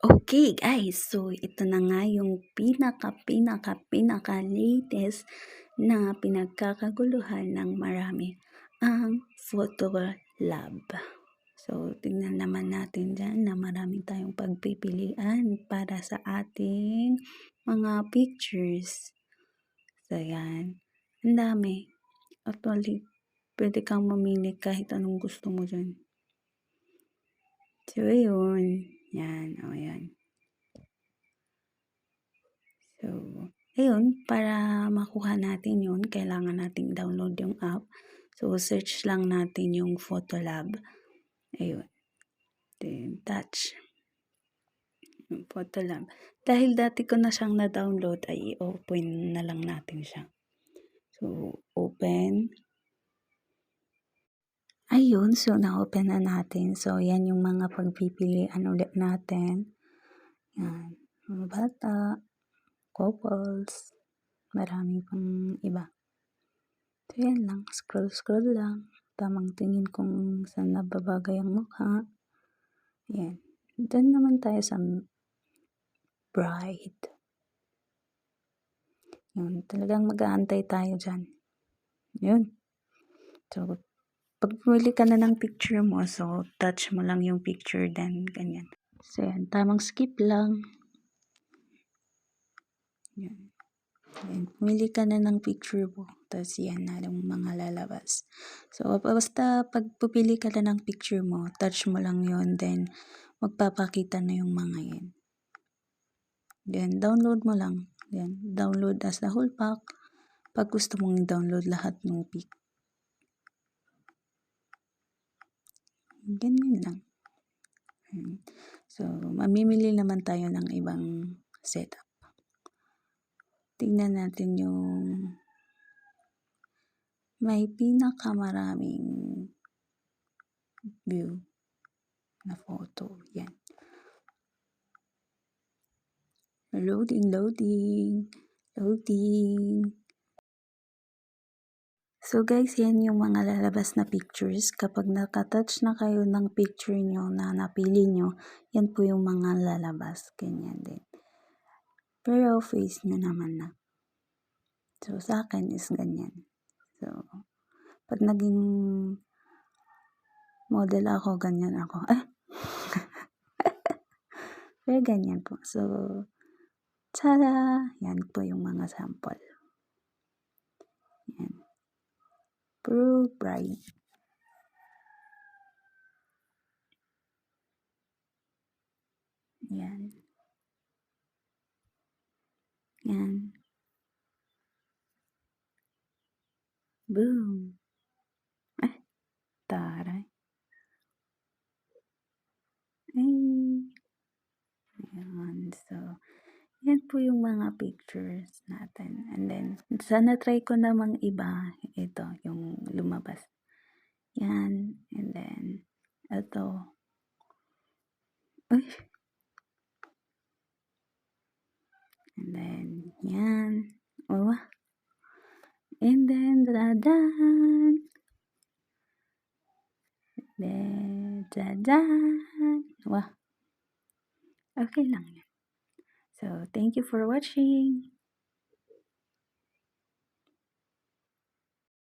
Okay guys, so ito na nga yung pinaka latest na pinagkakaguluhan ng marami, ang Photo Lab. So tingnan naman natin dyan na marami tayong pagpipilian para sa ating mga pictures. So yan, ang dami. Actually, pwede kang mamili kahit anong gusto mo dyan. So yun, yan, yan. So, ayun, para makuha natin yun, kailangan nating download yung app. So, search lang natin yung Photolab. Ayun. Then, touch. Yung Photolab. Dahil dati ko na siyang na-download, ay i-open na lang natin siya. So, open. Ayun, so na-open na natin. So, yan yung mga pagpipilian ulit natin. Yan. Mga bata, couples, marami pang iba. So, yan lang. Scroll lang. Tamang tingin kung saan nababagay ang mukha. Yan. Doon naman tayo sa bride. Yun. Talagang mag-aantay tayo dyan. Yun. So, pag pumili ka na ng picture mo, so, touch mo lang yung picture then ganyan. So, yan. Tamang skip lang. Yan. Yan. Pumili ka na ng picture mo. Tapos yan na yung mga lalabas. So, basta pag pupili ka na ng picture mo, touch mo lang yun. Then, magpapakita na yung mga yan. Then, download mo lang. Yan. Download as the whole pack. Pag gusto mong download lahat ng pic. Ganyan lang. So, mamimili naman tayo ng ibang setup. Tingnan natin yung may pinakamaraming view na photo. Yan. Loading. So guys, yan yung mga lalabas na pictures. Kapag nakatouch na kayo ng picture nyo na napili nyo, yan po yung mga lalabas. Ganyan din. Pero face nyo naman na. So sa akin is ganyan. So, pag naging model ako, ganyan ako. Pero ganyan po. So, tada! Yan po yung mga sample. Yan. Pro bride. Yan. Yan. Boom! Taray. Ayan. So, yan po yung mga pictures natin. And then, sana try ko namang iba. Ito, yung lumabas. Yan. And then, ito. Uy! And then, yan. Oh. And then, dadan. Dadan. Wow. Okay lang yan. So, thank you for watching.